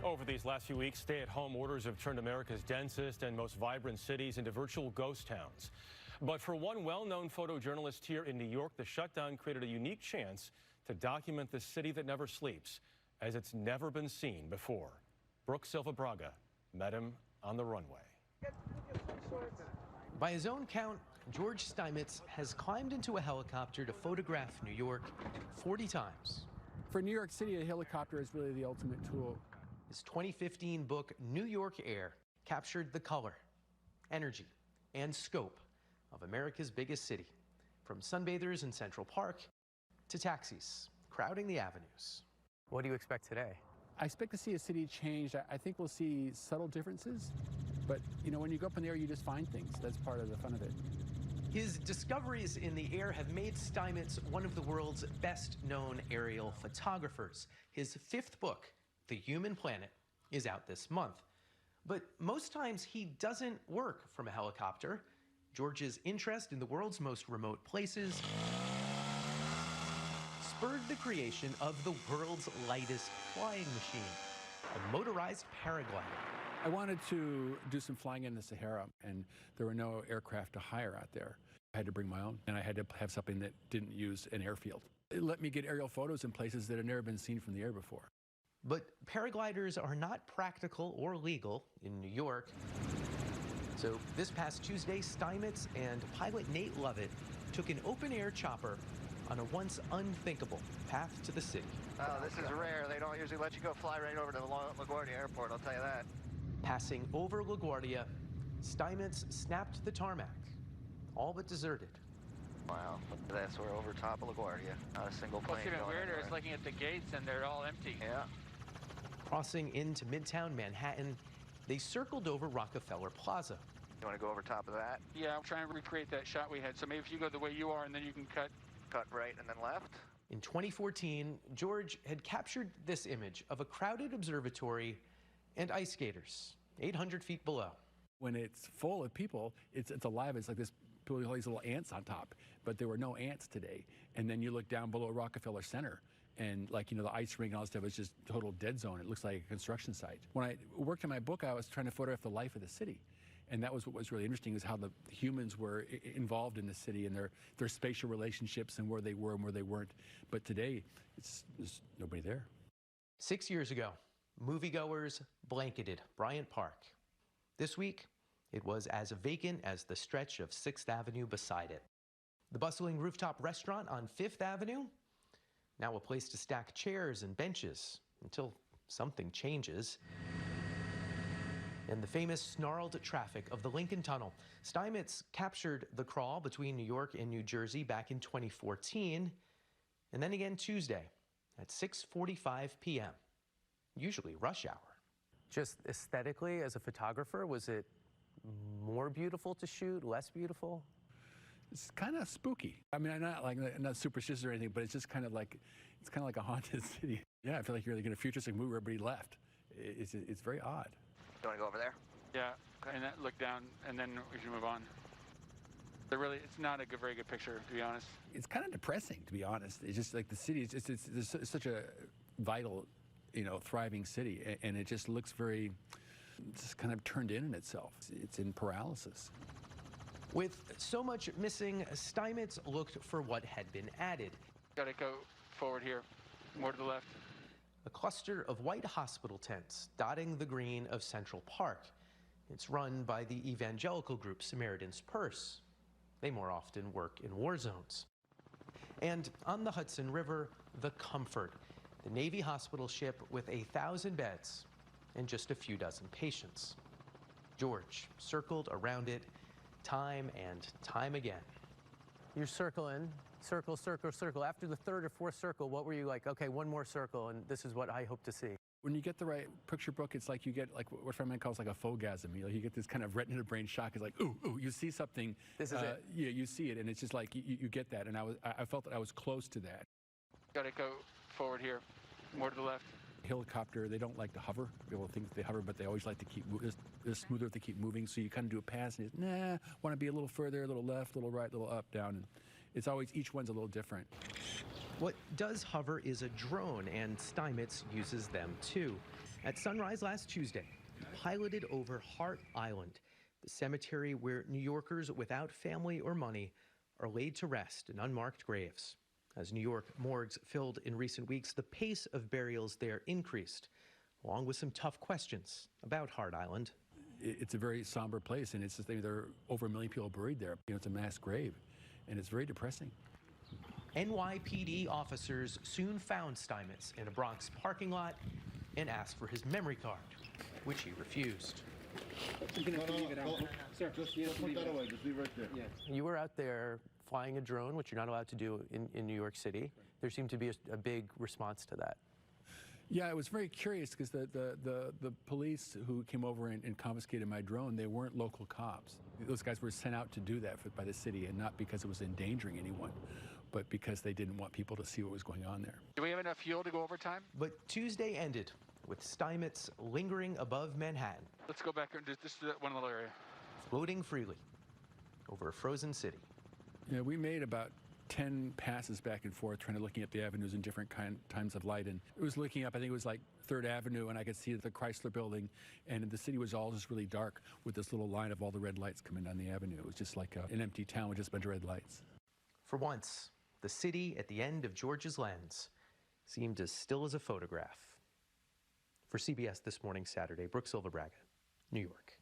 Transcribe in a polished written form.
Over these last few weeks, stay-at-home orders have turned America's densest and most vibrant cities into virtual ghost towns. But for one well-known photojournalist here in New York, the shutdown created a unique chance to document the city that never sleeps, as it's never been seen before. Brooke Silva Braga met him on the runway. By his own count, George Steinmetz has climbed into a helicopter to photograph New York 40 times. For New York City, a helicopter is really the ultimate tool. His 2015 book, New York Air, captured the color, energy, and scope of America's biggest city, from sunbathers in Central Park to taxis crowding the avenues. What do you expect today? I expect to see a city change. I think we'll see subtle differences, but when you go up in the air, you just find things. That's part of the fun of it. His discoveries in the air have made Steinmetz one of the world's best-known aerial photographers. His fifth book, The Human Planet, is out this month. But most times he doesn't work from a helicopter. George's interest in the world's most remote places spurred the creation of the world's lightest flying machine, a motorized paraglider. I wanted to do some flying in the Sahara, and there were no aircraft to hire out there. I had to bring my own, and I had to have something that didn't use an airfield. It let me get aerial photos in places that had never been seen from the air before. But paragliders are not practical or legal in New York. So this past Tuesday, Steinmetz and pilot Nate Lovett took an open-air chopper on a once unthinkable path to the city. Oh, this is rare. They don't usually let you go fly right over to the LaGuardia Airport, I'll tell you that. Passing over LaGuardia, Steinmetz snapped the tarmac, all but deserted. Wow, that's we're over top of LaGuardia. Not a single plane. What's even going weirder anywhere. is looking at the gates and they're all empty. Yeah. Crossing into Midtown Manhattan, they circled over Rockefeller Plaza. You want to go over top of that? Yeah, I'm trying to recreate that shot we had. So maybe if you go the way you are and then you can cut. Cut right and then left? In 2014, George had captured this image of a crowded observatory and ice skaters 800 feet below. When it's full of people, it's alive. It's like this, people with all these little ants on top, but there were no ants today. And then you look down below Rockefeller Center, and the ice rink and all that stuff was just total dead zone. It looks like a construction site. When I worked on my book, I was trying to photograph the life of the city. And that was what was really interesting, is how the humans were involved in the city and their spatial relationships and where they were and where they weren't. But today, there's nobody there. 6 years ago, moviegoers blanketed Bryant Park. This week, it was as vacant as the stretch of 6th Avenue beside it. The bustling rooftop restaurant on 5th Avenue, now a place to stack chairs and benches until something changes. And the famous snarled traffic of the Lincoln Tunnel. Steinmetz captured the crawl between New York and New Jersey back in 2014, and then again Tuesday at 6:45 p.m., usually rush hour. Just aesthetically, as a photographer, was it more beautiful to shoot, less beautiful? It's kind of spooky. I mean, I'm not superstitious or anything, but it's just kind of like a haunted city. Yeah, I feel like you're like in a futuristic movie where everybody left. It's very odd. You want to go over there? Yeah, and then look down and then we should move on. It's not a very good picture, to be honest. It's kind of depressing, to be honest. It's just like the city, it's such a vital, thriving city, and it just looks just kind of turned in itself. It's in paralysis. With so much missing, Steinmetz looked for what had been added. Got to go forward here, more to the left. A cluster of white hospital tents dotting the green of Central Park. It's run by the evangelical group Samaritan's Purse. They more often work in war zones. And on the Hudson River, the Comfort, the Navy hospital ship with 1,000 beds and just a few dozen patients. George circled around it time and time again. You're circling, circle, circle, circle. After the third or fourth circle, what were you like, okay, one more circle, and this is what I hope to see? When you get the right picture book, it's like you get what a friend of mine calls like a fogasm. You get this kind of retina brain shock. It's like, ooh, you see something. This is it. Yeah, you see it, and it's just like you get that. And I felt that I was close to that. Got to go forward here, more to the left. Helicopter, they don't like to hover. People think they hover, but they always like to keep moving. It's smoother if they keep moving. So you kind of do a pass, and it's, want to be a little further, a little left, a little right, a little up, down. And it's always, each one's a little different. What does hover is a drone, and Steinmetz uses them too. At sunrise last Tuesday, piloted over Hart Island, the cemetery where New Yorkers without family or money are laid to rest in unmarked graves. As New York morgues filled in recent weeks, the pace of burials there increased, along with some tough questions about Hart Island. It's a very somber place, and it's the thing, there are over 1 million people buried there. You know, it's a mass grave, and it's very depressing. NYPD officers soon found Steinmetz in a Bronx parking lot and asked for his memory card, which he refused. Sir, just put that away. Just leave it right there. Yeah. You were out there flying a drone, which you're not allowed to do in New York City. There seemed to be a big response to that. Yeah, it was very curious because the police who came over and confiscated my drone, they weren't local cops. Those guys were sent out to do that by the city, and not because it was endangering anyone, but because they didn't want people to see what was going on there. Do we have enough fuel to go overtime? But Tuesday ended with Steinmetz lingering above Manhattan, Let's go back and just do that one little area. floating freely over a frozen city. Yeah, we made about 10 passes back and forth trying to looking at the avenues in different times of light, and it was looking up, I think it was like 3rd Avenue, and I could see the Chrysler building, and the city was all just really dark with this little line of all the red lights coming down the avenue. It was just like an empty town with just a bunch of red lights. For once, the city at the end of George's lens seemed as still as a photograph. For CBS This Morning Saturday, Brooke Silverbraga, New York.